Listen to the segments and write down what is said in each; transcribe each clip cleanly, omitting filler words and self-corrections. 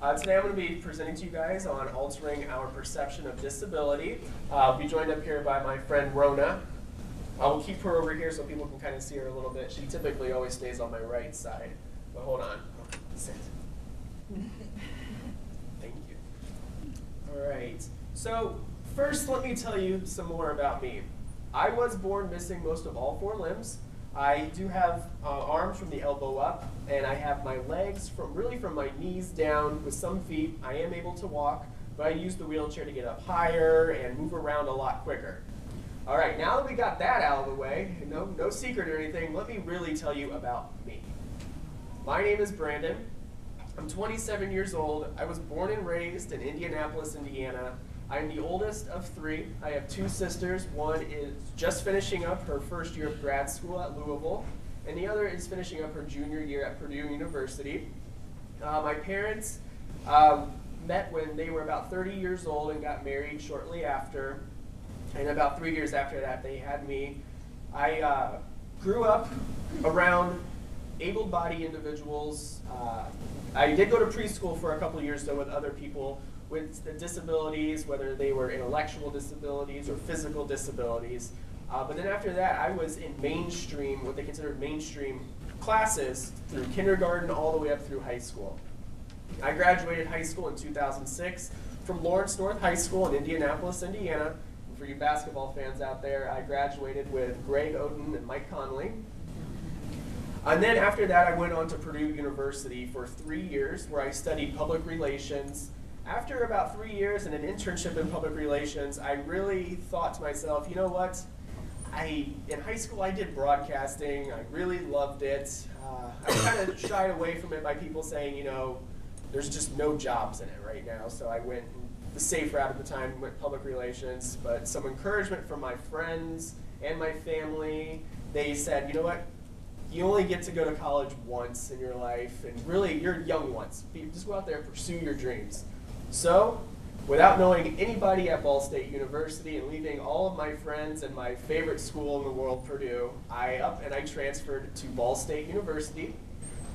Today I'm going to be presenting to you guys on altering our perception of disability. I'll be joined up here by my friend Rona. I will keep her over here so people can kind of see her a little bit. She typically always stays on my right side, but hold on. Sit. Thank you. All right. So first, let me tell you some more about me. I was born missing most of all 4 limbs. I do have arms from the elbow up, and I have my legs from my knees down with some feet. I am able to walk, but I use the wheelchair to get up higher and move around a lot quicker. All right, now that we got that out of the way, no secret or anything, let me really tell you about me. My name is Brandon. I'm 27 years old. I was born and raised in Indianapolis, Indiana. I'm the oldest of 3. I have 2 sisters. One is just finishing up her first year of grad school at Louisville, and the other is finishing up her junior year at Purdue University. My parents met when they were about 30 years old and got married shortly after, and about 3 years after that they had me. I grew up around able-bodied individuals. I did go to preschool for a couple of years though with other people with disabilities, whether they were intellectual disabilities or physical disabilities. But then after that, I was in mainstream, what they considered mainstream classes through kindergarten all the way up through high school. I graduated high school in 2006 from Lawrence North High School in Indianapolis, Indiana. And for you basketball fans out there, I graduated with Greg Oden and Mike Conley. And then after that, I went on to Purdue University for 3 years where I studied public relations. After about 3 years and an internship in public relations, I really thought to myself, you know what? In high school I did broadcasting. I really loved it. I kind of shied away from it by people saying, you know, there's just no jobs in it right now. So I went the safe route at the time, went public relations. But some encouragement from my friends and my family, they said, you know what? You only get to go to college once in your life, and really, you're young once. Just go out there and pursue your dreams. So, without knowing anybody at Ball State University and leaving all of my friends and my favorite school in the world, Purdue, I transferred to Ball State University,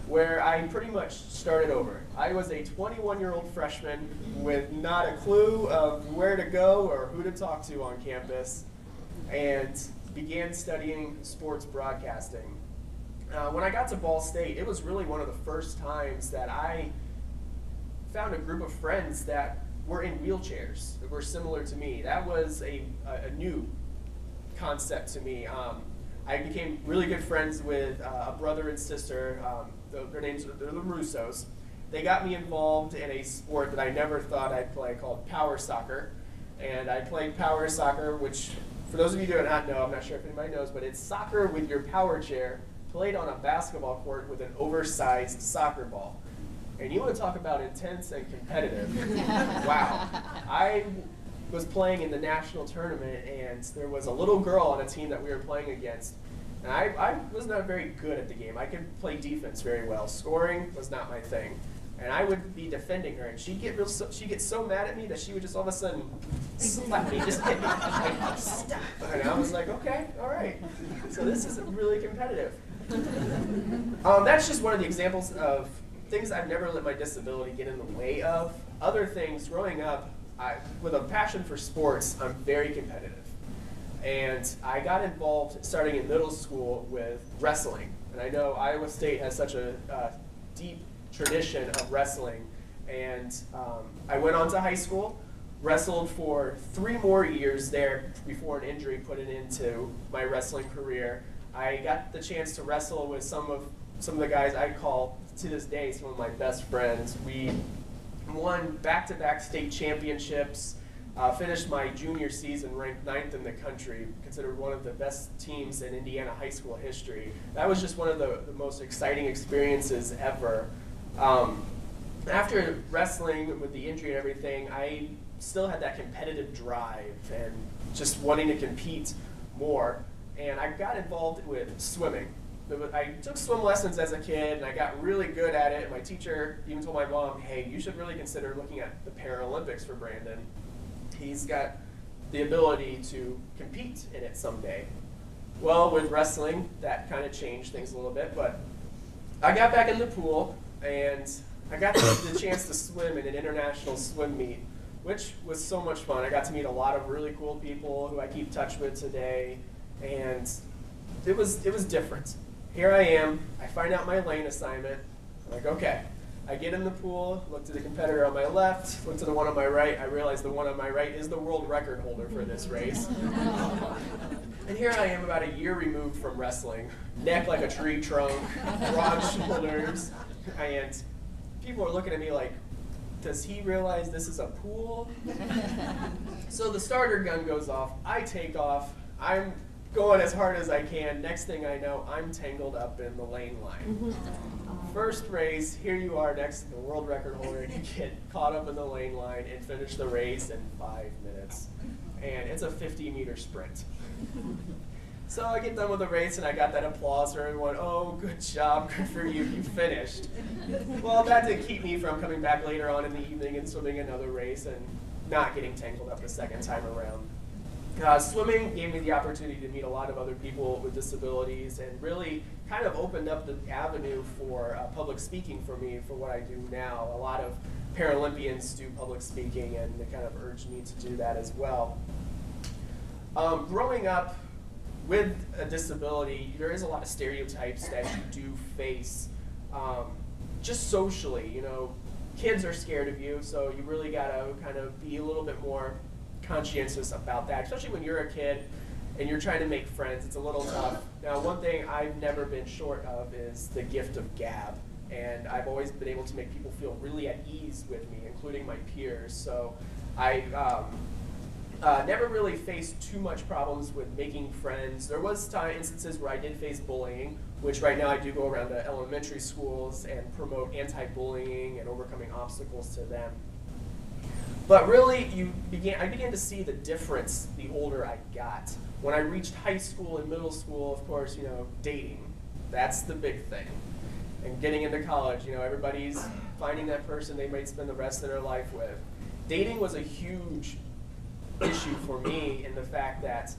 where I pretty much started over. I was a 21-year-old freshman with not a clue of where to go or who to talk to on campus, and began studying sports broadcasting. When I got to Ball State, it was really one of the first times that I found a group of friends that were in wheelchairs, that were similar to me. That was a new concept to me. I became really good friends with a brother and sister. Their names are the Russos. They got me involved in a sport that I never thought I'd play called power soccer. And I played power soccer, which for those of you who do not know, I'm not sure if anybody knows, but it's soccer with your power chair played on a basketball court with an oversized soccer ball. And you want to talk about intense and competitive. Wow. I was playing in the national tournament, and there was a little girl on a team that we were playing against. And I was not very good at the game. I could play defense very well. Scoring was not my thing. And I would be defending her, and she'd get so mad at me that she would just all of a sudden slap me, just hit me. Like, stop. And I was like, okay, all right. So this is really competitive. That's just one of the examples of things I've never let my disability get in the way of. Other things, growing up, with a passion for sports, I'm very competitive. And I got involved starting in middle school with wrestling. And I know Iowa State has such a deep tradition of wrestling. And I went on to high school, wrestled for 3 more years there before an injury put an end to my wrestling career. I got the chance to wrestle with some of the guys I call, to this day, some of my best friends. We won back-to-back state championships, finished my junior season ranked 9th in the country, considered one of the best teams in Indiana high school history. That was just one of the most exciting experiences ever. After wrestling with the injury and everything, I still had that competitive drive and just wanting to compete more. And I got involved with swimming. I took swim lessons as a kid, and I got really good at it. And my teacher even told my mom, hey, you should really consider looking at the Paralympics for Brandon. He's got the ability to compete in it someday. Well, with wrestling, that kind of changed things a little bit, but I got back in the pool, and I got the chance to swim in an international swim meet, which was so much fun. I got to meet a lot of really cool people who I keep in touch with today, and it was different. Here I am, I find out my lane assignment, I'm like, okay. I get in the pool, look to the competitor on my left, look to the one on my right, I realize the one on my right is the world record holder for this race. And here I am about a year removed from wrestling, neck like a tree trunk, broad shoulders, and people are looking at me like, does he realize this is a pool? So the starter gun goes off, I take off, I'm going as hard as I can. Next thing I know, I'm tangled up in the lane line. First race, here you are next to the world record holder, and you get caught up in the lane line and finish the race in 5 minutes. And it's a 50-meter sprint. So I get done with the race, and I got that applause from everyone. Oh, good job, good for you, you finished. Well, that did keep me from coming back later on in the evening and swimming another race and not getting tangled up the second time around. Swimming gave me the opportunity to meet a lot of other people with disabilities and really kind of opened up the avenue for public speaking for me for what I do now. A lot of Paralympians do public speaking, and they kind of urged me to do that as well. Growing up with a disability, there is a lot of stereotypes that you do face just socially. You know, kids are scared of you, so you really got to kind of be a little bit more conscientious about that, especially when you're a kid and you're trying to make friends. It's a little tough. Now, one thing I've never been short of is the gift of gab, and I've always been able to make people feel really at ease with me, including my peers. So I never really faced too much problems with making friends. There was instances where I did face bullying, which right now I do go around to elementary schools and promote anti-bullying and overcoming obstacles to them. But really, I began to see the difference the older I got. When I reached high school and middle school, of course, you know, dating, that's the big thing. And getting into college, you know, everybody's finding that person they might spend the rest of their life with. Dating was a huge issue for me in the fact that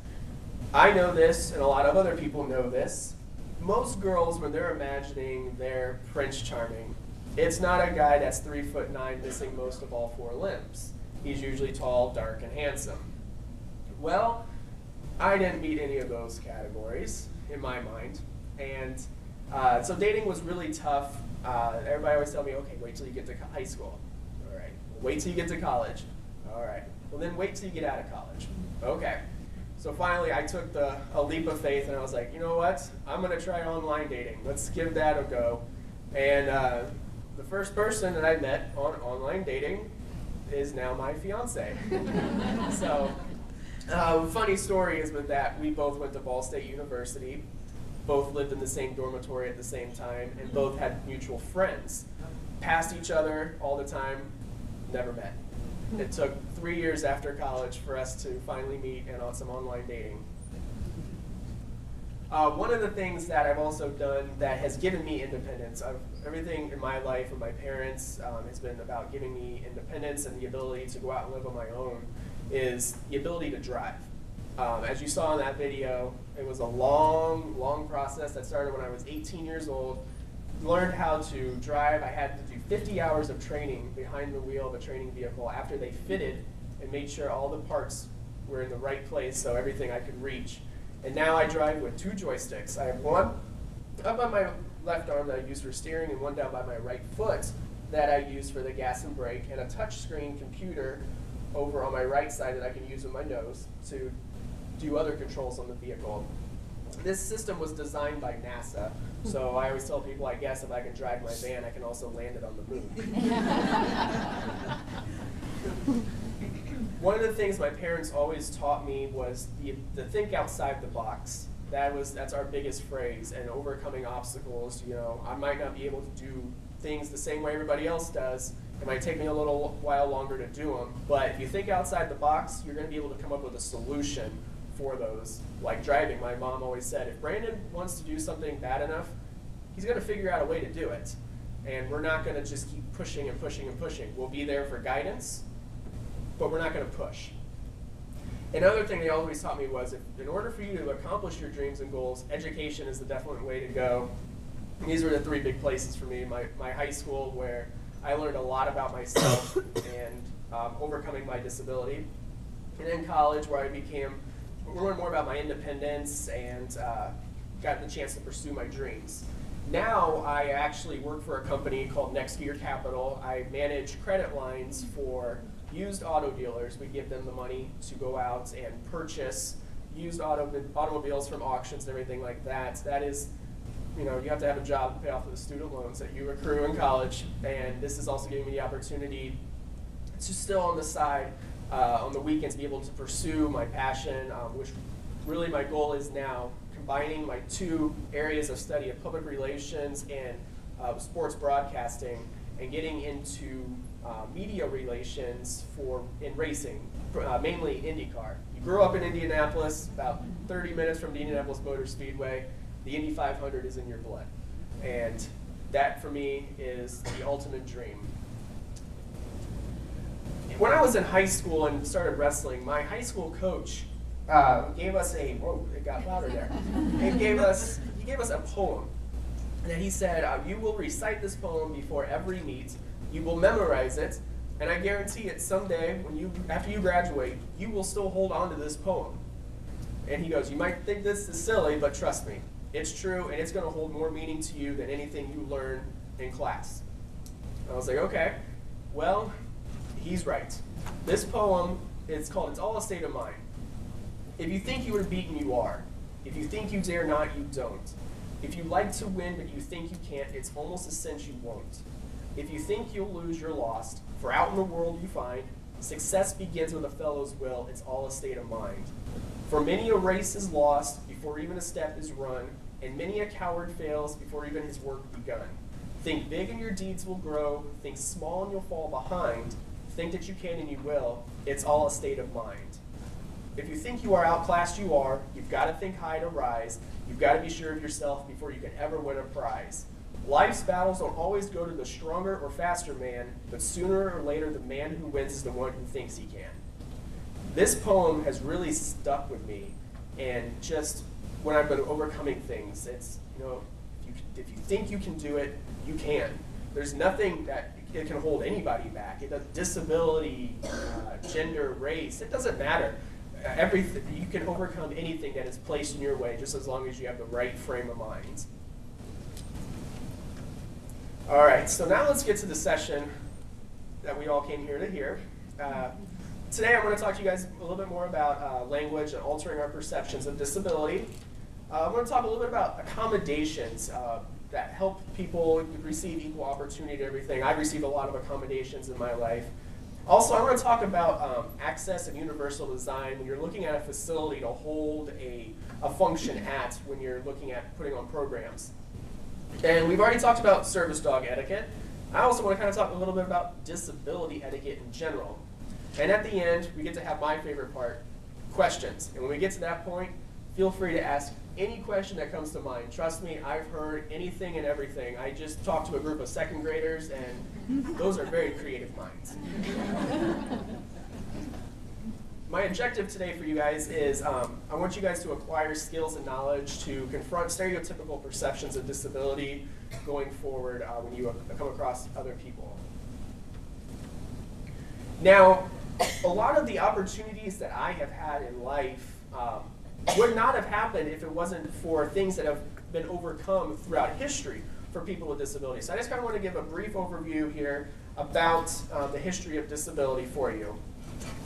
I know this, and a lot of other people know this. Most girls, when they're imagining their Prince Charming, it's not a guy that's 3'9", missing most of all 4 limbs. He's usually tall, dark, and handsome. Well, I didn't meet any of those categories in my mind. And so dating was really tough. Everybody always tell me, okay, wait till you get to high school. All right. Wait till you get to college. All right. Well, then wait till you get out of college. Okay. So finally, I took a leap of faith, and I was like, you know what? I'm going to try online dating. Let's give that a go. And the first person that I met on online dating is now my fiance. So, funny story is with that, we both went to Ball State University, both lived in the same dormitory at the same time, and both had mutual friends. Passed each other all the time, never met. It took 3 years after college for us to finally meet and on some online dating. One of the things that I've also done that has given me independence, everything in my life and my parents has been about giving me independence and the ability to go out and live on my own, is the ability to drive. As you saw in that video, it was a long, long process that started when I was 18 years old. Learned how to drive. I had to do 50 hours of training behind the wheel of a training vehicle after they fitted and made sure all the parts were in the right place so everything I could reach. And now I drive with 2 joysticks. I have one up on my left arm that I use for steering and one down by my right foot that I use for the gas and brake, and a touchscreen computer over on my right side that I can use with my nose to do other controls on the vehicle. This system was designed by NASA, so I always tell people, I guess if I can drive my van, I can also land it on the moon. One of the things my parents always taught me was the think outside the box. That's our biggest phrase, and overcoming obstacles. You know, I might not be able to do things the same way everybody else does. It might take me a little while longer to do them, but if you think outside the box, you're going to be able to come up with a solution for those. Like driving, my mom always said, if Brandon wants to do something bad enough, he's going to figure out a way to do it. And we're not going to just keep pushing and pushing and pushing. We'll be there for guidance, but we're not going to push. Another thing they always taught me was, in order for you to accomplish your dreams and goals, education is the definite way to go. And these were the 3 big places for me. My high school, where I learned a lot about myself and overcoming my disability. And in college, where I learned more about my independence and got the chance to pursue my dreams. Now I actually work for a company called Next Gear Capital. I manage credit lines for used auto dealers. We give them the money to go out and purchase used automobiles from auctions and everything like that. That is, you have to have a job to pay off the student loans that you accrue in college, and this is also giving me the opportunity to still on the side, on the weekends, be able to pursue my passion, which really my goal is now combining my two areas of study of public relations and sports broadcasting, and getting into media relations in racing, mainly IndyCar. You grew up in Indianapolis, about 30 minutes from the Indianapolis Motor Speedway. The Indy 500 is in your blood. And that, for me, is the ultimate dream. When I was in high school and started wrestling, my high school coach gave us whoa, it got louder there. He gave us a poem. And then he said, you will recite this poem before every meet. You will memorize it, and I guarantee it someday, after you graduate, you will still hold on to this poem. And he goes, you might think this is silly, but trust me, it's true, and it's going to hold more meaning to you than anything you learn in class. And I was like, okay, well, he's right. This poem is called It's All a State of Mind. If you think you are beaten, you are. If you think you dare not, you don't. If you like to win but you think you can't, it's almost a cinch you won't. If you think you'll lose, you're lost. For out in the world you find, success begins with a fellow's will. It's all a state of mind. For many a race is lost before even a step is run, and many a coward fails before even his work begun. Think big and your deeds will grow. Think small and you'll fall behind. Think that you can and you will. It's all a state of mind. If you think you are outclassed, you are. You've got to think high to rise. You've got to be sure of yourself before you can ever win a prize. Life's battles don't always go to the stronger or faster man, but sooner or later the man who wins is the one who thinks he can. This poem has really stuck with me, and just when I've been overcoming things, it's, if you think you can do it, you can. There's nothing that it can hold anybody back. Disability, gender, race, it doesn't matter. Everything, you can overcome anything that is placed in your way just as long as you have the right frame of mind. All right, so now let's get to the session that we all came here to hear. Today I'm going to talk to you guys a little bit more about language and altering our perceptions of disability. I'm going to talk a little bit about accommodations that help people receive equal opportunity to everything. I've received a lot of accommodations in my life. Also, I'm going to talk about access and universal design when you're looking at a facility to hold a function at when you're looking at putting on programs. And we've already talked about service dog etiquette. I also want to kind of talk a little bit about disability etiquette in general. And at the end, we get to have my favorite part, questions. And when we get to that point, feel free to ask any question that comes to mind. Trust me, I've heard anything and everything. I just talked to a group of second graders, and those are very creative minds. My objective today for you guys is I want you guys to acquire skills and knowledge to confront stereotypical perceptions of disability going forward when you come across other people. Now, a lot of the opportunities that I have had in life would not have happened if it wasn't for things that have been overcome throughout history for people with disabilities. So I just kind of want to give a brief overview here about the history of disability for you.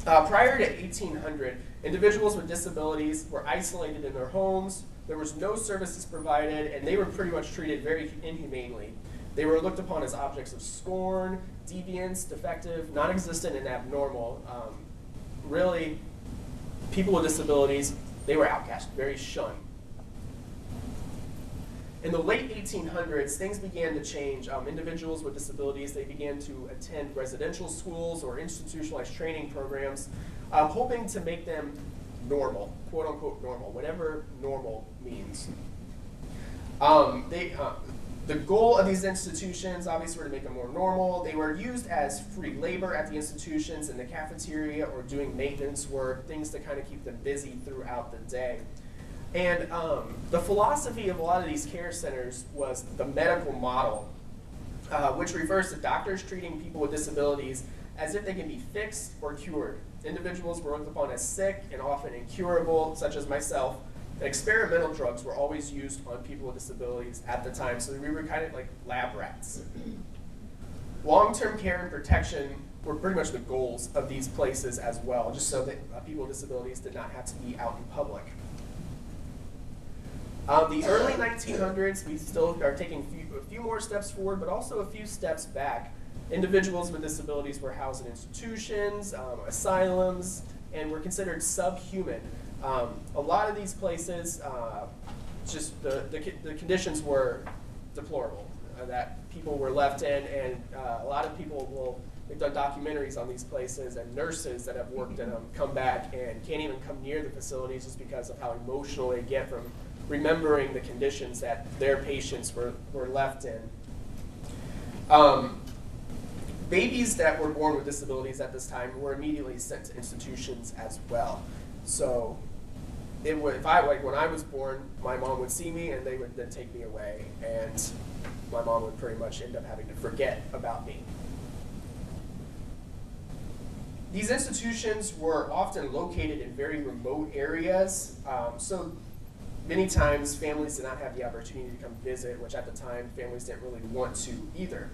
Prior to 1800, individuals with disabilities were isolated in their homes, there was no services provided, and they were pretty much treated very inhumanely. They were looked upon as objects of scorn, deviants, defective, non-existent, and abnormal. Really, people with disabilities, they were outcast, very shunned. In the late 1800s, things began to change. Individuals with disabilities, they began to attend residential schools or institutionalized training programs, hoping to make them normal, quote unquote normal, whatever normal means. The goal of these institutions, obviously, were to make them more normal. They were used as free labor at the institutions, in the cafeteria, or doing maintenance work, things to kind of keep them busy throughout the day. And the philosophy of a lot of these care centers was the medical model. which refers to doctors treating people with disabilities as if they can be fixed or cured. Individuals were looked upon as sick and often incurable, such as myself, and experimental drugs were always used on people with disabilities at the time, so we were kind of like lab rats. Long-term care and protection were pretty much the goals of these places as well, just so that people with disabilities did not have to be out in public. The early 1900s, we still are taking a few more steps forward, but also a few steps back. Individuals with disabilities were housed in institutions, asylums, and were considered subhuman. A lot of these places, just the conditions were deplorable that people were left in, and a lot of people they've done documentaries on these places, and nurses that have worked in them come back and can't even come near the facilities just because of how emotional they get from remembering the conditions that their patients were left in. Babies that were born with disabilities at this time were immediately sent to institutions as well. So when I was born, my mom would see me and they would then take me away, and my mom would pretty much end up having to forget about me. These institutions were often located in very remote areas, so many times families did not have the opportunity to come visit, which at the time families didn't really want to either.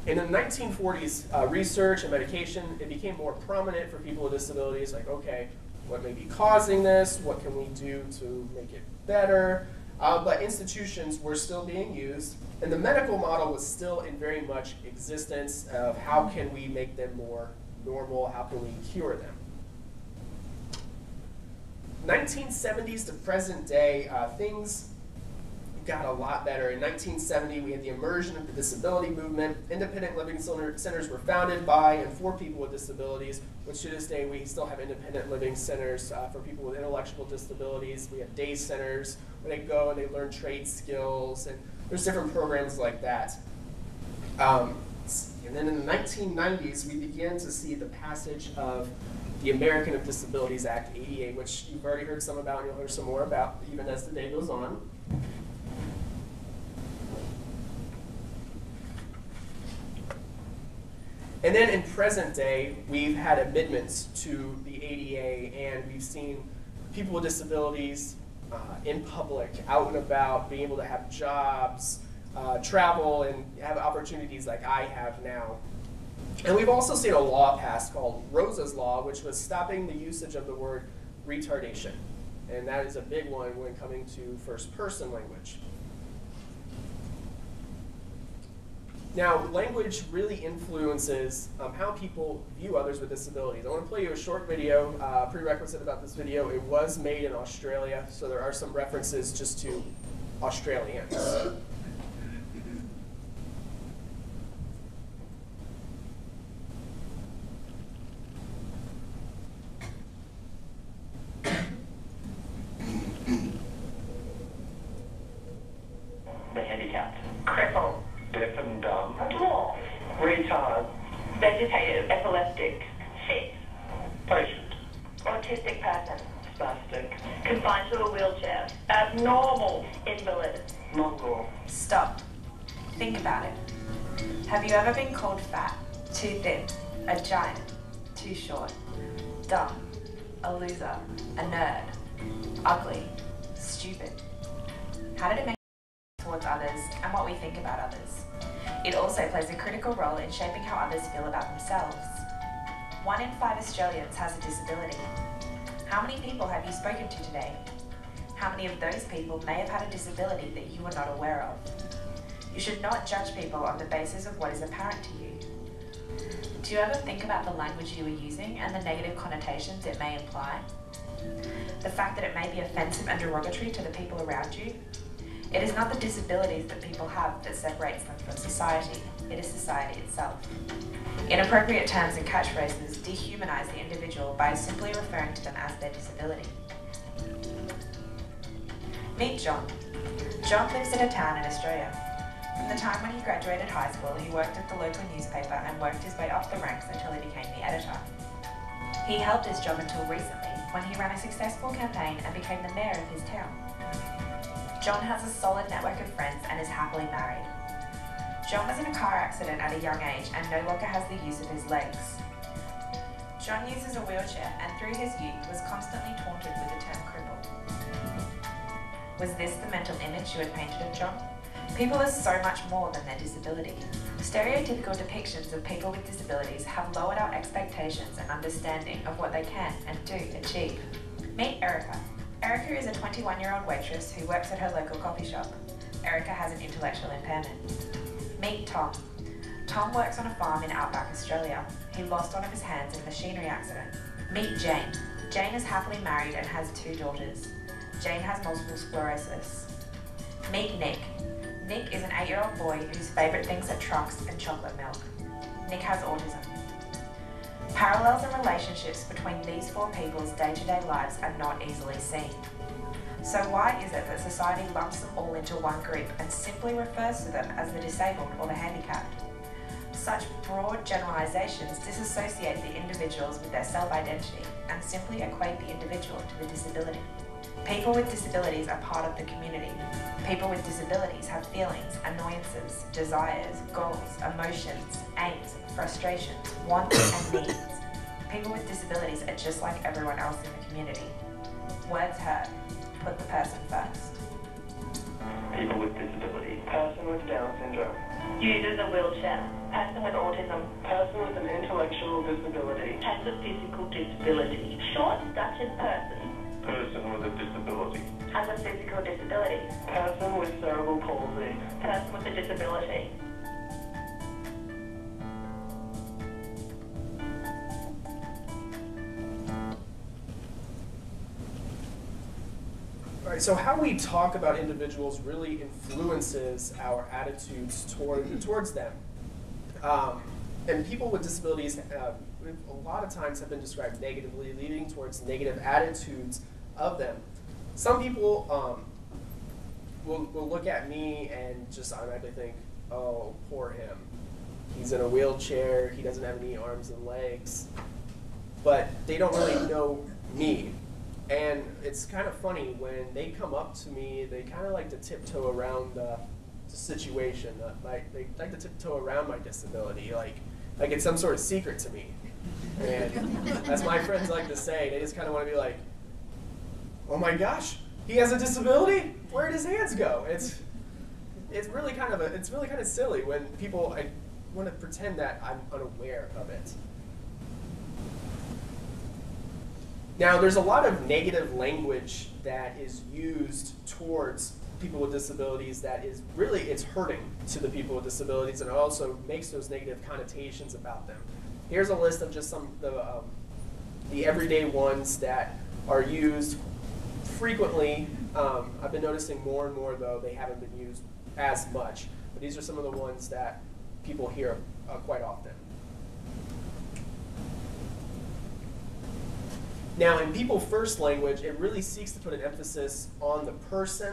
In the 1940s, research and medication, it became more prominent for people with disabilities, like, okay, what may be causing this? What can we do to make it better? But institutions were still being used, and the medical model was still in very much existence of how can we make them more normal, how can we cure them. 1970s to present day, things got a lot better. In 1970, we had the immersion of the disability movement. Independent living centers were founded by and for people with disabilities, which to this day we still have independent living centers for people with intellectual disabilities. We have day centers where they go and they learn trade skills, and there's different programs like that. And then in the 1990s, we began to see the passage of the American with Disabilities Act, ADA, which you've already heard some about and you'll hear some more about even as the day goes on. And then in present day, we've had amendments to the ADA, and we've seen people with disabilities in public, out and about, being able to have jobs, travel, and have opportunities like I have now. And we've also seen a law passed called Rosa's Law, which was stopping the usage of the word retardation. And that is a big one when coming to first-person language. Now, language really influences how people view others with disabilities. I want to play you a short video, prerequisite about this video. It was made in Australia, so there are some references just to Australians. The handicapped, crippled, deaf and dumb, dwarf, retard, vegetative, epileptic, fit, patient, autistic person, spastic, confined to a wheelchair, abnormal, invalid, mongrel. Stop. Think about it. Have you ever been called fat, too thin, a giant, too short, dumb, a loser, a nerd, ugly, stupid? How did it make towards others and what we think about others? It also plays a critical role in shaping how others feel about themselves. 1 in 5 Australians has a disability. How many people have you spoken to today? How many of those people may have had a disability that you were not aware of? You should not judge people on the basis of what is apparent to you. Do you ever think about the language you are using and the negative connotations it may imply? The fact that it may be offensive and derogatory to the people around you? It is not the disabilities that people have that separates them from society. It is society itself. Inappropriate terms and catchphrases dehumanize the individual by simply referring to them as their disability. Meet John. John lives in a town in Australia. From the time when he graduated high school, he worked at the local newspaper and worked his way up the ranks until he became the editor. He held this job until recently, when he ran a successful campaign and became the mayor of his town. John has a solid network of friends and is happily married. John was in a car accident at a young age and no longer has the use of his legs. John uses a wheelchair and through his youth was constantly taunted with the term cripple. Was this the mental image you had painted of John? People are so much more than their disability. Stereotypical depictions of people with disabilities have lowered our expectations and understanding of what they can and do achieve. Meet Erica. Erica is a 21-year-old waitress who works at her local coffee shop. Erica has an intellectual impairment. Meet Tom. Tom works on a farm in outback Australia. He lost one of his hands in a machinery accident. Meet Jane. Jane is happily married and has 2 daughters. Jane has multiple sclerosis. Meet Nick. Nick is an 8-year-old boy whose favourite things are trucks and chocolate milk. Nick has autism. Parallels and relationships between these 4 people's day-to-day lives are not easily seen. So why is it that society lumps them all into one group and simply refers to them as the disabled or the handicapped? Such broad generalisations disassociate the individuals with their self-identity and simply equate the individual to the disability. People with disabilities are part of the community. People with disabilities have feelings, annoyances, desires, goals, emotions, aims, frustrations, wants and needs. People with disabilities are just like everyone else in the community. Words hurt. Put the person first. People with disability. Person with Down syndrome. Uses a wheelchair. Person with autism. Person with an intellectual disability. Has a physical disability. Short, statured person. Person with a disability. Has a physical disability. Person with cerebral palsy. Person with a disability. All right, so how we talk about individuals really influences our attitudes towards them. And people with disabilities a lot of times have been described negatively, leading towards negative attitudes of them. Some people will look at me and just automatically think, oh, poor him. He's in a wheelchair, he doesn't have any arms and legs. But they don't really know me. And it's kind of funny, when they come up to me, they kind of like to tiptoe around the situation. They like to tiptoe around my disability, like it's some sort of secret to me. And as my friends like to say, they just kind of want to be like, oh my gosh, he has a disability? Where'd his hands go? It's really kind of silly when people want to pretend that I'm unaware of it. Now, there's a lot of negative language that is used towards people with disabilities that is really, it's hurting to the people with disabilities, and it also makes those negative connotations about them. Here's a list of just some of the everyday ones that are used frequently. I've been noticing more and more, though, they haven't been used as much. But these are some of the ones that people hear quite often. Now, in People First language, it really seeks to put an emphasis on the person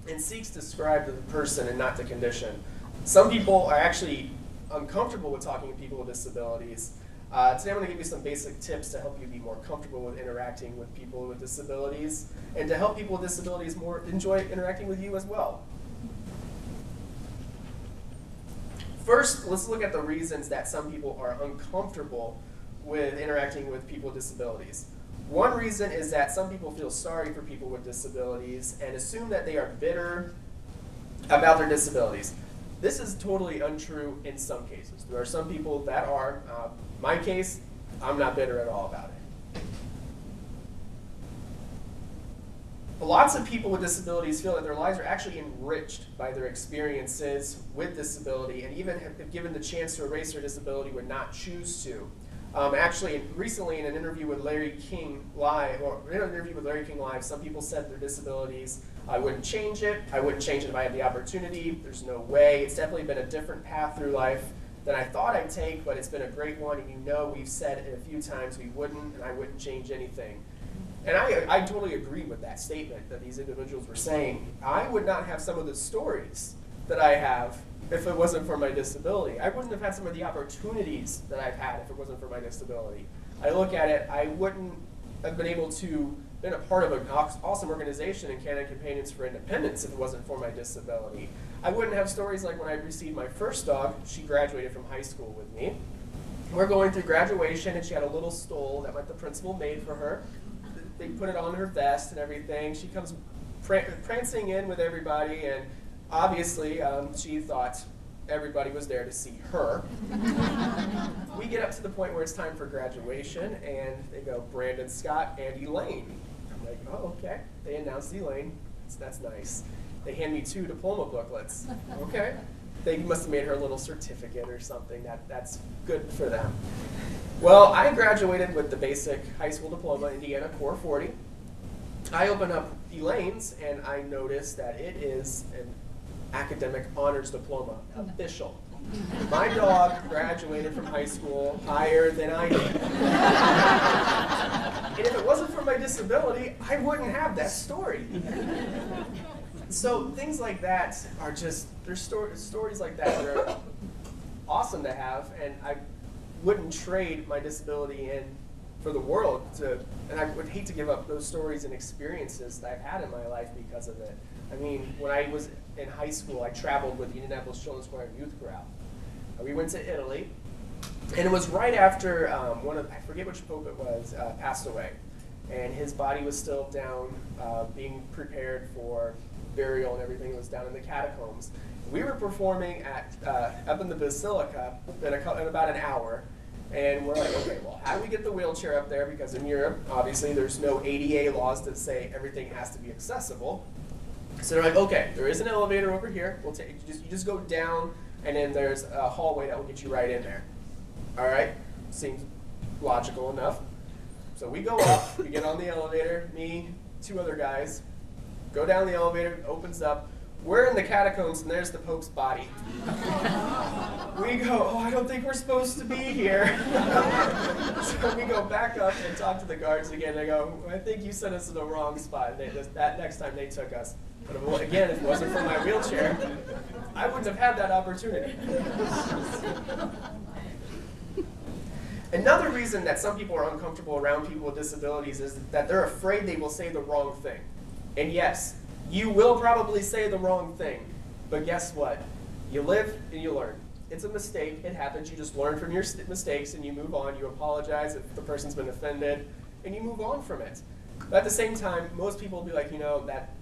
and seeks to describe the person and not the condition. Some people are actually uncomfortable with talking to people with disabilities. Today I'm going to give you some basic tips to help you be more comfortable with interacting with people with disabilities and to help people with disabilities enjoy interacting with you as well. First, let's look at the reasons that some people are uncomfortable with interacting with people with disabilities. One reason is that some people feel sorry for people with disabilities and assume that they are bitter about their disabilities. This is totally untrue in some cases. There are some people that are. My case, I'm not bitter at all about it. Lots of people with disabilities feel that their lives are actually enriched by their experiences with disability, and even if given the chance to erase their disability, would not choose to. Actually, recently in an interview with Larry King Live, some people said their disabilities, I wouldn't change it. I wouldn't change it if I had the opportunity. There's no way. It's definitely been a different path through life than I thought I'd take, but it's been a great one. And you know, we've said it a few times, we wouldn't, and I wouldn't change anything. And I totally agree with that statement that these individuals were saying. I would not have some of the stories that I have if it wasn't for my disability. I wouldn't have had some of the opportunities that I've had if it wasn't for my disability. I look at it, I wouldn't have been able to been a part of an awesome organization in Canada Companions for Independence if it wasn't for my disability. I wouldn't have stories like when I received my first dog. She graduated from high school with me. We're going through graduation, and she had a little stole that the principal made for her. They put it on her vest and everything. She comes prancing in with everybody, and obviously she thought everybody was there to see her. We get up to the point where it's time for graduation, and they go, Brandon Scott and Elaine. I'm like, oh, okay. They announced Elaine. That's nice. They hand me 2 diploma booklets. Okay. They must have made her a little certificate or something. That's good for them. Well, I graduated with the basic high school diploma, Indiana Core 40. I open up Elaine's, and I notice that it is an academic honors diploma, official. My dog graduated from high school higher than I did. And if it wasn't for my disability, I wouldn't have that story. So things like that are just, there's stories like that are awesome to have, and I wouldn't trade my disability in for the world and I would hate to give up those stories and experiences that I've had in my life because of it. I mean, when I was in high school, I traveled with the Indianapolis Children's Choir Youth Chorale. We went to Italy, and it was right after I forget which pope it was, passed away. And his body was still down, being prepared for burial and everything. It was down in the catacombs. We were performing up in the Basilica in about an hour. And we're like, okay, well, how do we get the wheelchair up there? Because in Europe, obviously, there's no ADA laws that say everything has to be accessible. So they're like, okay, there is an elevator over here. We'll take you just go down, and then there's a hallway that will get you right in there. All right, seems logical enough. So we go up, we get on the elevator, me, 2 other guys, go down the elevator, it opens up. We're in the catacombs, and there's the Pope's body. We go, oh, I don't think we're supposed to be here. So we go back up and talk to the guards again. They go, I think you sent us to the wrong spot. That next time they took us. But again, if it wasn't for my wheelchair, I wouldn't have had that opportunity. Another reason that some people are uncomfortable around people with disabilities is that they're afraid they will say the wrong thing. And yes, you will probably say the wrong thing, but guess what? You live and you learn. It's a mistake, it happens, you just learn from your mistakes and you move on, you apologize if the person's been offended, and you move on from it. But at the same time, most people will be like, you know, that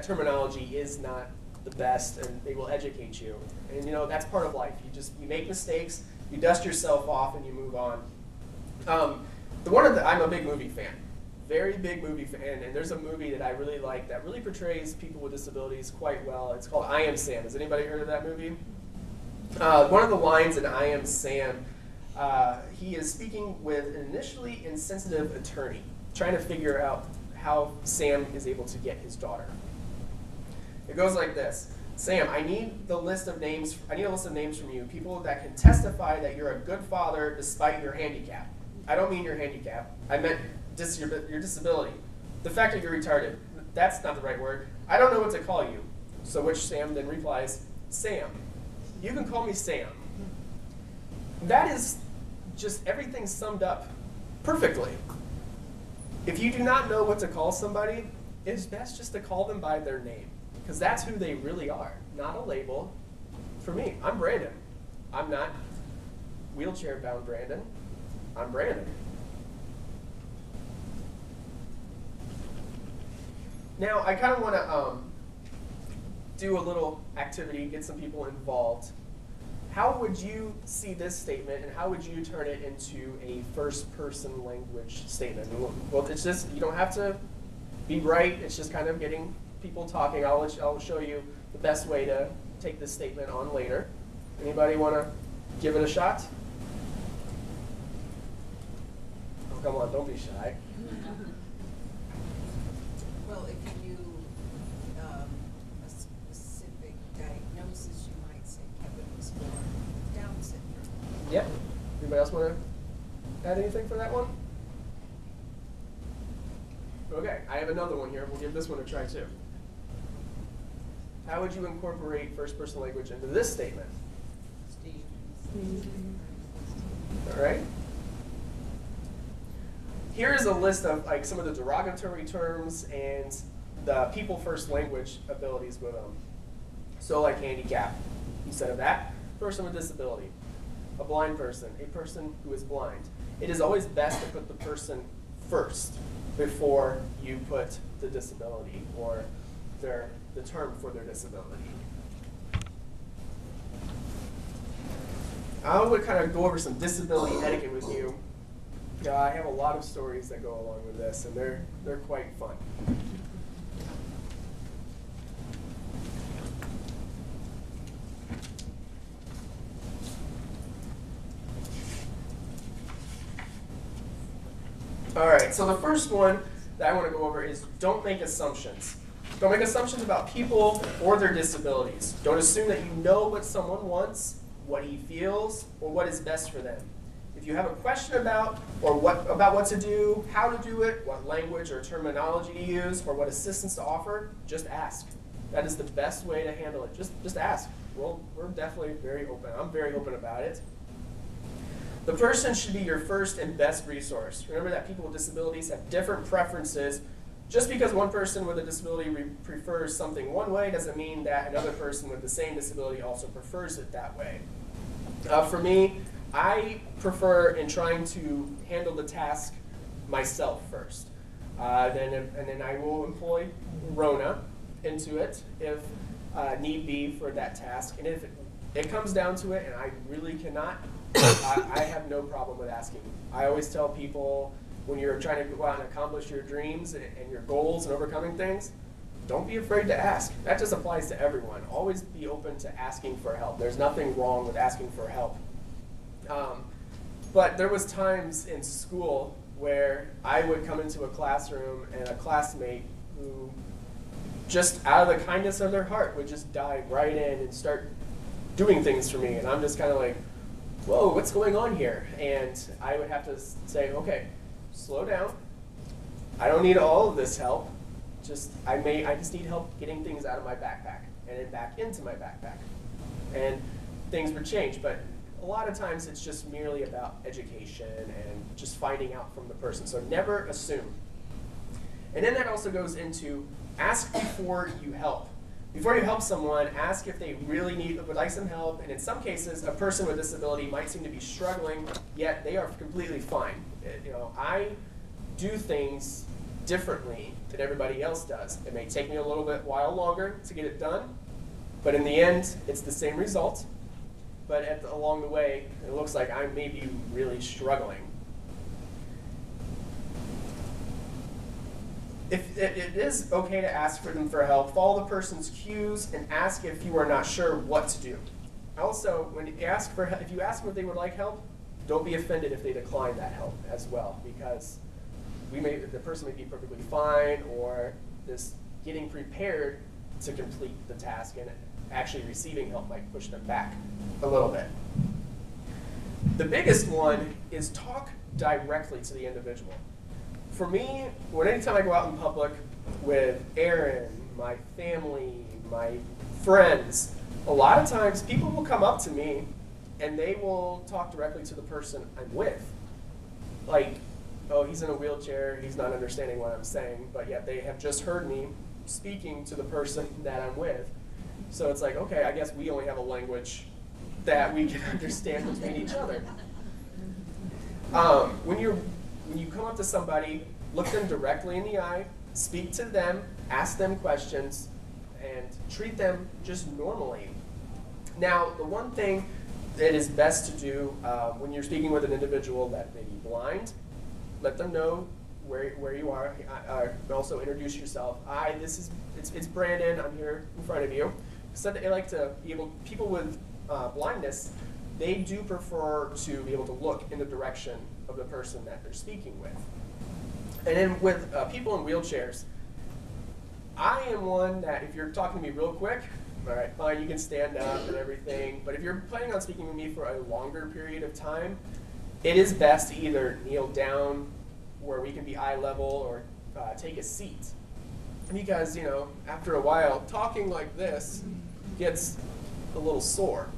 terminology is not the best, and they will educate you. And you know, that's part of life. You make mistakes, you dust yourself off, and you move on. I'm a big movie fan. Very big movie fan, and there's a movie that I really like that really portrays people with disabilities quite well. It's called I Am Sam. Has anybody heard of that movie? One of the lines in I Am Sam, he is speaking with an initially insensitive attorney, trying to figure out how Sam is able to get his daughter. It goes like this. Sam, I need a list of names from you, people that can testify that you're a good father despite your handicap. I don't mean your handicap. I meant your disability. The fact that you're retarded. That's not the right word. I don't know what to call you. So which Sam then replies, Sam. You can call me Sam. That is just everything summed up perfectly. If you do not know what to call somebody, it's best just to call them by their name, because that's who they really are, not a label. For me, I'm Brandon. I'm not wheelchair-bound Brandon. I'm Brandon. Now, I kind of want to do a little activity, get some people involved. How would you see this statement, and how would you turn it into a first-person language statement? Well, it's just, you don't have to be right. It's just kind of getting people talking. I'll show you the best way to take this statement on later. Anybody want to give it a shot? Oh, come on, don't be shy. Well, if you a specific diagnosis, you might say Kevin was born with Down syndrome. Yep. Anybody else want to add anything for that one? Okay, I have another one here. We'll give this one a try too. How would you incorporate first-person language into this statement? Steve. All right. here is a list of like some of the derogatory terms and the people first language abilities with them. So like handicap, instead of that, person with disability, a blind person, a person who is blind. It is always best to put the person first before you put the disability or the term for their disability. I would kind of go over some disability etiquette with you. I have a lot of stories that go along with this, and they're quite fun. All right, so the first one that I want to go over is don't make assumptions. Don't make assumptions about people or their disabilities. Don't assume that you know what someone wants, what he feels, or what is best for them. If you have a question about what to do, how to do it, what language or terminology to use, or what assistance to offer, just ask. That is the best way to handle it. Just ask. Well, we're definitely very open. I'm very open about it. The person should be your first and best resource. Remember that people with disabilities have different preferences. Just because one person with a disability prefers something one way doesn't mean that another person with the same disability also prefers it that way. For me, I prefer in trying to handle the task myself first. And then I will employ Rona into it if need be for that task. And if it comes down to it and I really cannot, I have no problem with asking. I always tell people when you're trying to go out and accomplish your dreams and your goals and overcoming things, don't be afraid to ask. That just applies to everyone. Always be open to asking for help. There's nothing wrong with asking for help. But there was times in school where I would come into a classroom and a classmate who just out of the kindness of their heart would just dive right in and start doing things for me. And I'm just kind of like, whoa, what's going on here? And I would have to say, okay, slow down. I don't need all of this help. I just need help getting things out of my backpack and then back into my backpack. And things would change, but a lot of times it's just merely about education and just finding out from the person. So never assume. And then that also goes into ask before you help. Before you help someone, ask if they really would like some help. And in some cases, a person with disability might seem to be struggling, yet they are completely fine. I do things differently than everybody else does. It may take me a little bit while longer to get it done, but in the end, it's the same result. But along the way, it looks like I may be really struggling. If it is okay to ask for them for help, follow the person's cues and ask if you are not sure what to do. Also, if you ask them if they would like help, don't be offended if they decline that help as well, because the person may be perfectly fine, or this getting prepared to complete the task and actually receiving help might push them back a little bit. The biggest one is talk directly to the individual. For me, anytime I go out in public with Aaron, my family, my friends, a lot of times people will come up to me and they will talk directly to the person I'm with. Like, oh, he's in a wheelchair, he's not understanding what I'm saying, but yet they have just heard me speaking to the person that I'm with. So it's like, okay, I guess we only have a language that we can understand between each other. When you come up to somebody, look them directly in the eye, speak to them, ask them questions, and treat them just normally. Now, the one thing that is best to do when you're speaking with an individual that may be blind, let them know where you are. Also introduce yourself. It's Brandon. I'm here in front of you. So they like to be able. People with blindness, they do prefer to be able to look in the direction of the person that they're speaking with. And then with people in wheelchairs, I am one that if you're talking to me real quick, all right, fine, you can stand up and everything. But if you're planning on speaking with me for a longer period of time, it is best to either kneel down where we can be eye level or take a seat. Because, after a while, talking like this gets a little sore.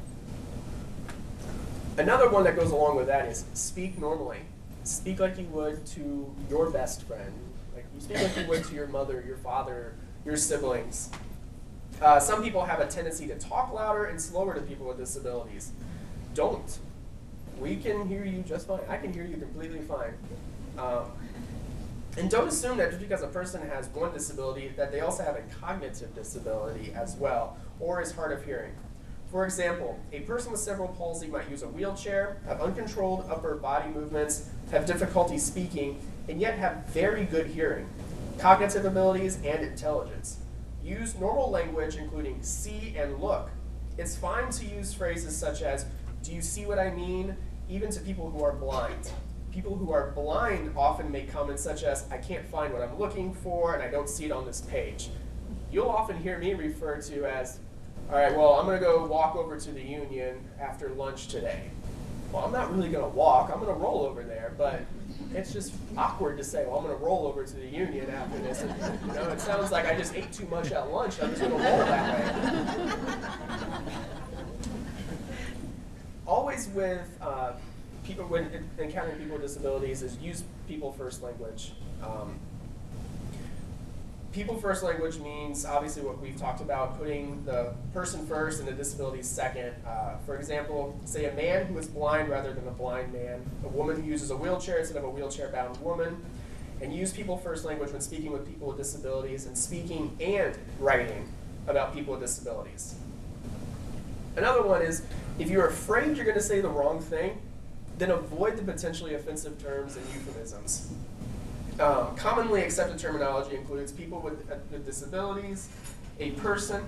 Another one that goes along with that is speak normally. speak like you would to your best friend. Like you speak like you would to your mother, your father, your siblings. Some people have a tendency to talk louder and slower to people with disabilities. Don't. We can hear you just fine. I can hear you completely fine. And don't assume that just because a person has one disability that they also have a cognitive disability as well, or is hard of hearing. For example, a person with cerebral palsy might use a wheelchair, have uncontrolled upper body movements, have difficulty speaking, and yet have very good hearing, cognitive abilities, and intelligence. Use normal language, including see and look. It's fine to use phrases such as, do you see what I mean? Even to people who are blind. People who are blind often make comments such as, I can't find what I'm looking for, and I don't see it on this page. You'll often hear me refer to as, all right, well, I'm going to go walk over to the Union after lunch today. Well, I'm not really going to walk. I'm going to roll over there, but it's just awkward to say, well, I'm going to roll over to the Union after this. And, you know, it sounds like I just ate too much at lunch. I'm just going to roll that way. Always with people, when encountering people with disabilities, is use people first language. People first language means obviously what we've talked about, putting the person first and the disability second. For example, say a man who is blind rather than a blind man, a woman who uses a wheelchair instead of a wheelchair-bound woman, and use people first language when speaking with people with disabilities and speaking and writing about people with disabilities. Another one is, if you're afraid you're going to say the wrong thing, then avoid the potentially offensive terms and euphemisms. Commonly accepted terminology includes people with disabilities, a person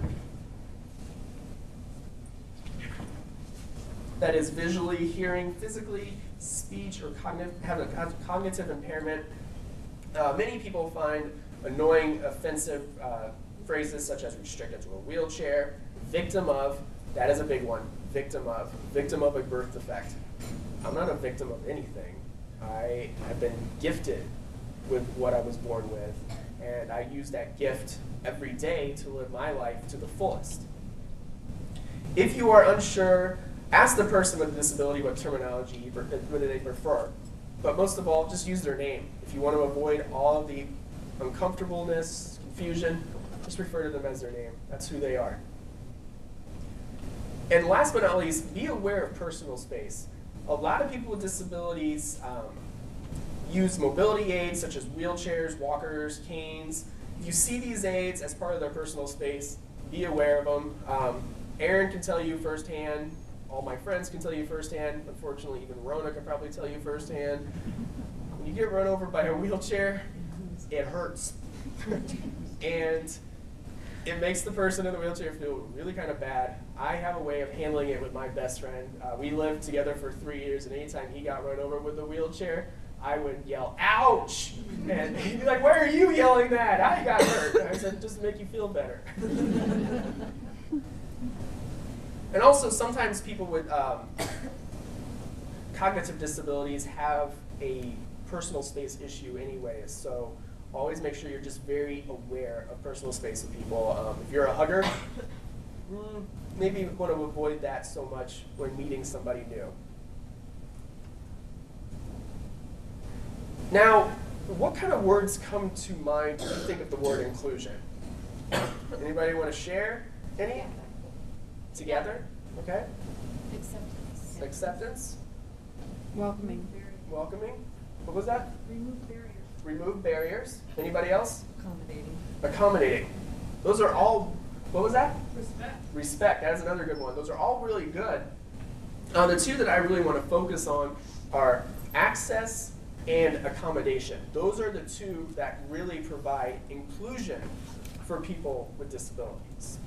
that is visually, hearing, physically, speech, or have a cognitive impairment. Many people find annoying, offensive phrases such as restricted to a wheelchair, victim of, that is a big one, victim of a birth defect. I'm not a victim of anything. I have been gifted with what I was born with, and I use that gift every day to live my life to the fullest. If you are unsure, ask the person with a disability what terminology they prefer. But most of all, just use their name. If you want to avoid all of the uncomfortableness, confusion, just refer to them as their name. That's who they are. And last but not least, be aware of personal space. A lot of people with disabilities use mobility aids such as wheelchairs, walkers, canes. If you see these aids as part of their personal space, be aware of them. Aaron can tell you firsthand. All my friends can tell you firsthand. Unfortunately, even Rona can probably tell you firsthand. When you get run over by a wheelchair, it hurts. And it makes the person in the wheelchair feel really kind of bad. I have a way of handling it with my best friend. We lived together for 3 years, and anytime he got run over with a wheelchair, I would yell, ouch! And he'd be like, why are you yelling that? I got hurt. And I said, just to make you feel better. And also, sometimes people with cognitive disabilities have a personal space issue anyways. So always make sure you're just very aware of personal space with people. If you're a hugger, maybe you want to avoid that so much when meeting somebody new. Now, what kind of words come to mind when you think of the word inclusion? Anybody want to share any? Together? Okay. Acceptance. Acceptance? Welcoming. Welcoming? What was that? Remove barriers. Remove barriers. Anybody else? Accommodating. Accommodating. Those are all, what was that? Respect. Respect. That is another good one. Those are all really good. The two that I really want to focus on are access and accommodation. Those are the two that really provide inclusion for people with disabilities.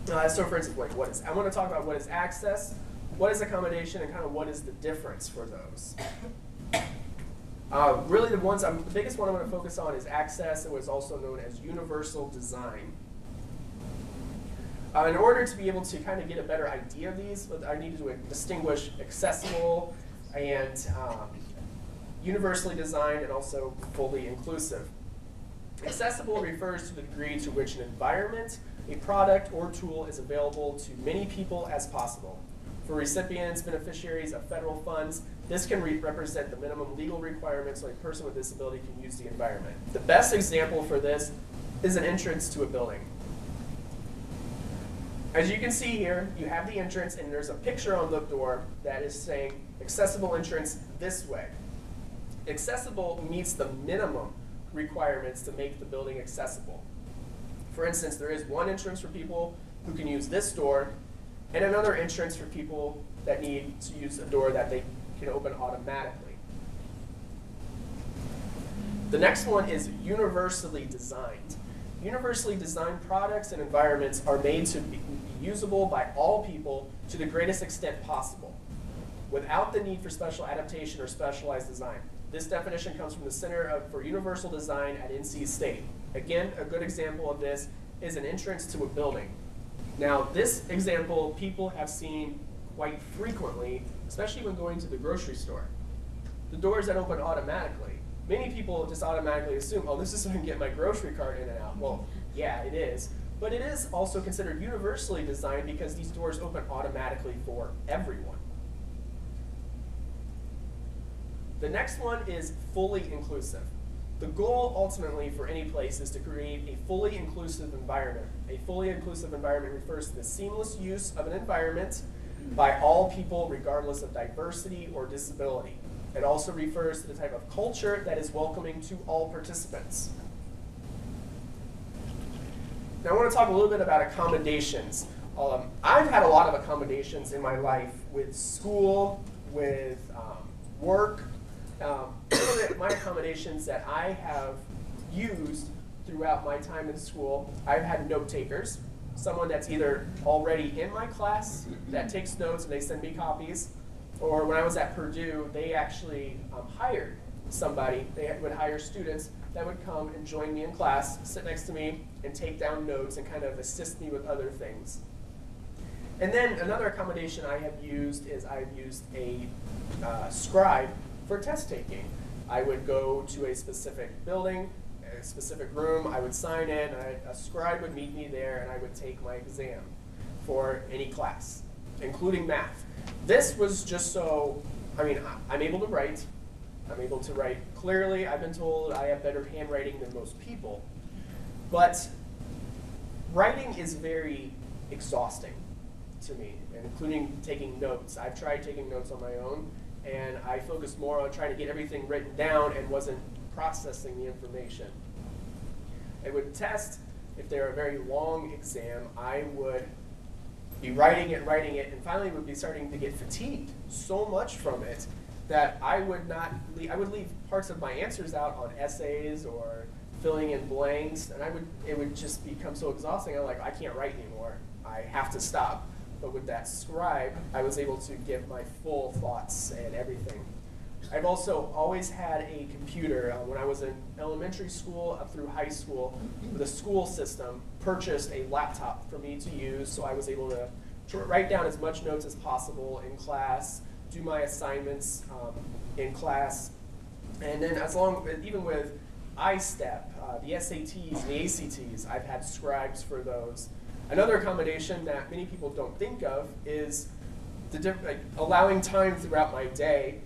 So for instance, I want to talk about what is access, what is accommodation, and kind of what is the difference for those. Really the biggest one I'm going to focus on is access, and what's also known as universal design. In order to be able to kind of get a better idea of these, I need to distinguish accessible and universally designed and also fully inclusive. Accessible refers to the degree to which an environment, a product, or tool is available to many people as possible. For recipients, beneficiaries of federal funds, this can represent the minimum legal requirements so a person with disability can use the environment. The best example for this is an entrance to a building. As you can see here, you have the entrance and there's a picture on the door that is saying accessible entrance this way. Accessible meets the minimum requirements to make the building accessible. For instance, there is one entrance for people who can use this door and another entrance for people that need to use a door that they can open automatically. The next one is universally designed. Universally designed products and environments are made to be usable by all people to the greatest extent possible, without the need for special adaptation or specialized design. This definition comes from the Center for Universal Design at NC State. Again, a good example of this is an entrance to a building. Now, this example people have seen quite frequently, especially when going to the grocery store. The doors that open automatically. Many people just automatically assume, oh, this is so I can get my grocery cart in and out. Well, yeah, it is. But it is also considered universally designed because these doors open automatically for everyone. The next one is fully inclusive. The goal ultimately for any place is to create a fully inclusive environment. A fully inclusive environment refers to the seamless use of an environment by all people regardless of diversity or disability. It also refers to the type of culture that is welcoming to all participants. Now I want to talk a little bit about accommodations. I've had a lot of accommodations in my life with school, with work. Some of my accommodations that I have used throughout my time in school, I've had note takers. Someone that's either already in my class that takes notes and they send me copies, or when I was at Purdue, they actually hired somebody. They would hire students that would come and join me in class, sit next to me, and take down notes and kind of assist me with other things. And then another accommodation I have used is I've used a scribe for test taking. I would go to a specific building, a specific room, I would sign in, a scribe would meet me there, and I would take my exam for any class, including math. This was just so, I mean, I'm able to write. I'm able to write clearly. I've been told I have better handwriting than most people. But writing is very exhausting to me, including taking notes. I've tried taking notes on my own, and I focused more on trying to get everything written down and wasn't processing the information. I would test. If they're a very long exam, I would be writing it, and finally would be starting to get fatigued so much from it that I would leave parts of my answers out on essays or filling in blanks, and it would just become so exhausting. I'm like, I can't write anymore. I have to stop. But with that scribe, I was able to give my full thoughts and everything. I've also always had a computer. When I was in elementary school up through high school, the school system purchased a laptop for me to use, so I was able to write down as much notes as possible in class, do my assignments in class, and then even with ISTEP, the SATs, and the ACTs, I've had scribes for those. Another accommodation that many people don't think of is allowing time throughout my day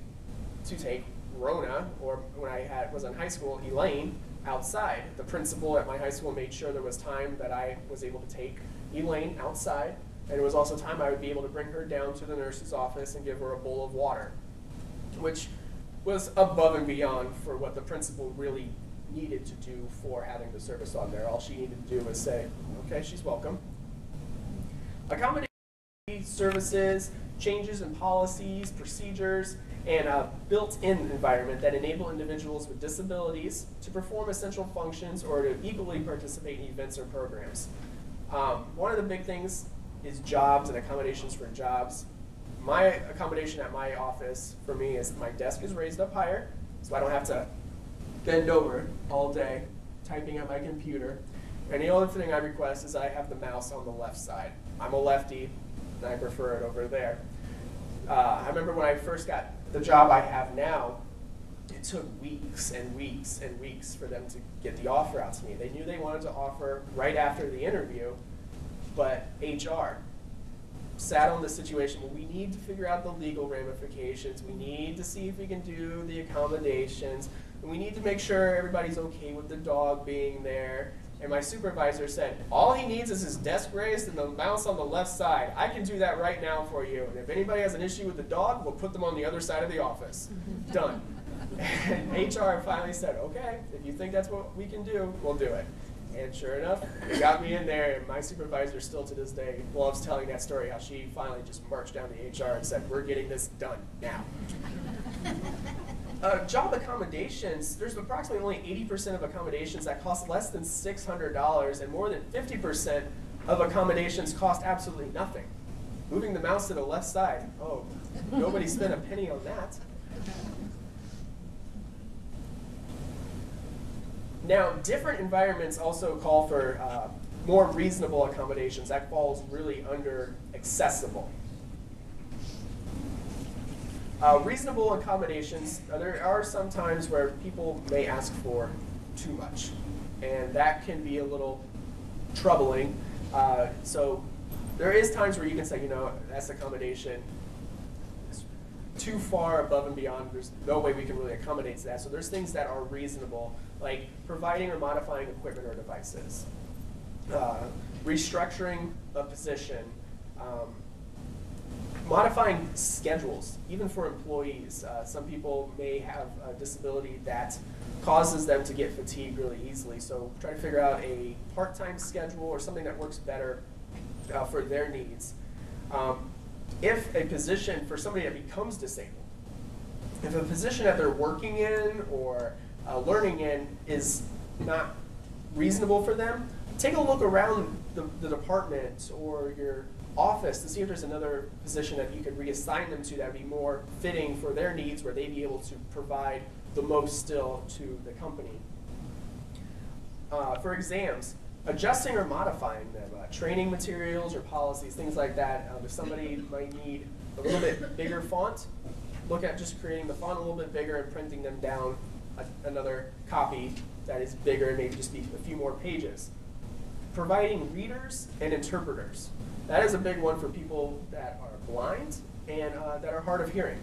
to take Rona, or when I was in high school, Elaine, outside. The principal at my high school made sure there was time that I was able to take Elaine outside, and it was also time I would be able to bring her down to the nurse's office and give her a bowl of water, which was above and beyond for what the principal really needed to do for having the service on there. All she needed to do was say, okay, she's welcome. Accommodation services, changes in policies, procedures, and a built-in environment that enable individuals with disabilities to perform essential functions or to equally participate in events or programs. One of the big things is jobs and accommodations for jobs. My accommodation at my office for me is my desk is raised up higher, so I don't have to bend over all day typing at my computer. And the only thing I request is I have the mouse on the left side. I'm a lefty, and I prefer it over there. I remember when I first got the job I have now, it took weeks and weeks and weeks for them to get the offer out to me. They knew they wanted to offer right after the interview, but HR sat on the situation, well, we need to figure out the legal ramifications. We need to see if we can do the accommodations. And we need to make sure everybody's okay with the dog being there. And my supervisor said, all he needs is his desk raised and the mouse on the left side. I can do that right now for you. And if anybody has an issue with the dog, we'll put them on the other side of the office. Done. And HR finally said, okay, if you think that's what we can do, we'll do it. And sure enough, they got me in there, and my supervisor still to this day loves telling that story, how she finally just marched down to HR and said, we're getting this done now. Job accommodations, there's approximately only 80% of accommodations that cost less than $600, and more than 50% of accommodations cost absolutely nothing. Moving the mouse to the left side, oh, nobody spent a penny on that. Now, different environments also call for more reasonable accommodations. That falls really under accessible. Reasonable accommodations, there are some times where people may ask for too much, and that can be a little troubling. So there is times where you can say, you know, that's accommodation is too far above and beyond. There's no way we can really accommodate that. So there's things that are reasonable, like providing or modifying equipment or devices, restructuring a position, modifying schedules, even for employees. Some people may have a disability that causes them to get fatigued really easily, so try to figure out a part-time schedule or something that works better for their needs. If a position for somebody that becomes disabled, if a position that they're working in or learning in is not reasonable for them, take a look around the department or your office to see if there's another position that you could reassign them to that would be more fitting for their needs, where they'd be able to provide the most still to the company. For exams, adjusting or modifying them, training materials or policies, things like that. If somebody might need a little bit bigger font, look at just creating the font a little bit bigger and printing them down another copy that is bigger and maybe just be a few more pages. Providing readers and interpreters. That is a big one for people that are blind and that are hard of hearing.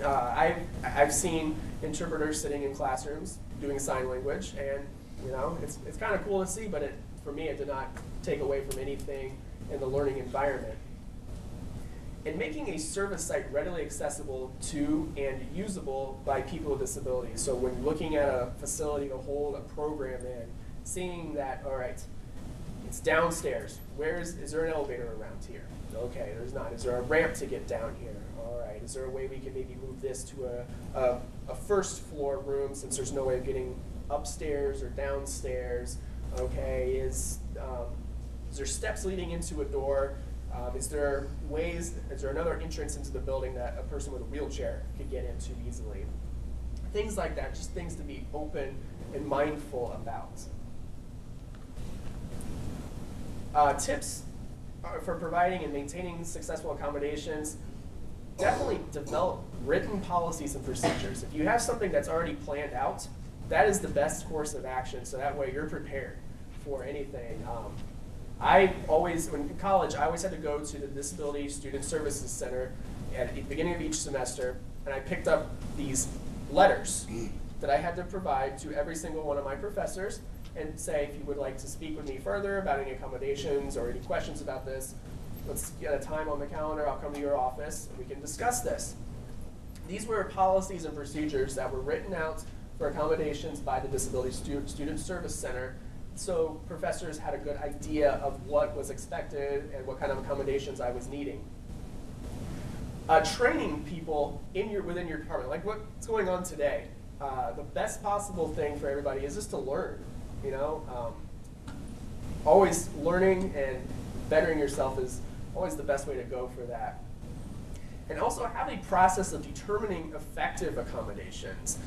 I've seen interpreters sitting in classrooms doing sign language, and you know, it's kind of cool to see, but for me, it did not take away from anything in the learning environment. And making a service site readily accessible to and usable by people with disabilities. So when looking at a facility to hold a program in, seeing that, all right, it's downstairs. Is there an elevator around here? Okay, there's not. Is there a ramp to get down here? All right, is there a way we can maybe move this to a first floor room since there's no way of getting upstairs or downstairs? Okay, is there steps leading into a door? Is there another entrance into the building that a person with a wheelchair could get into easily? Things like that, just things to be open and mindful about. Tips for providing and maintaining successful accommodations: definitely develop written policies and procedures. If you have something that's already planned out, that is the best course of action, so that way you're prepared for anything. In college, I always had to go to the Disability Student Services Center at the beginning of each semester, and I picked up these letters that I had to provide to every single one of my professors and say, if you would like to speak with me further about any accommodations or any questions about this, let's get a time on the calendar, I'll come to your office and we can discuss this. These were policies and procedures that were written out for accommodations by the Disability Student Service Center, so professors had a good idea of what was expected and what kind of accommodations I was needing. Training people within your department, like what's going on today. The best possible thing for everybody is just to learn. You know, always learning and bettering yourself is always the best way to go for that. And also have a process of determining effective accommodations.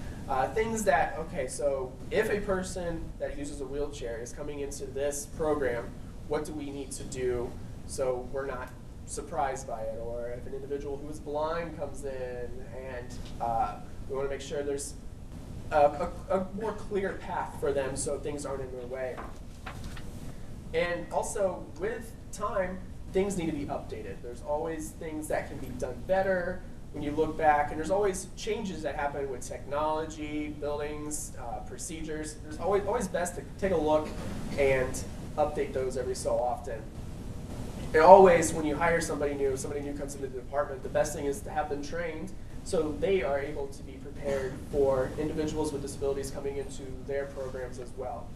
Things that, okay, so if a person that uses a wheelchair is coming into this program, what do we need to do so we're not surprised by it? Or if an individual who is blind comes in and we want to make sure there's a more clear path for them so things aren't in their way. And also, with time, things need to be updated. There's always things that can be done better when you look back, and there's always changes that happen with technology, buildings, procedures. There's always best to take a look and update those every so often. And always, when you hire somebody new comes into the department, the best thing is to have them trained so they are able to be prepared for individuals with disabilities coming into their programs as well.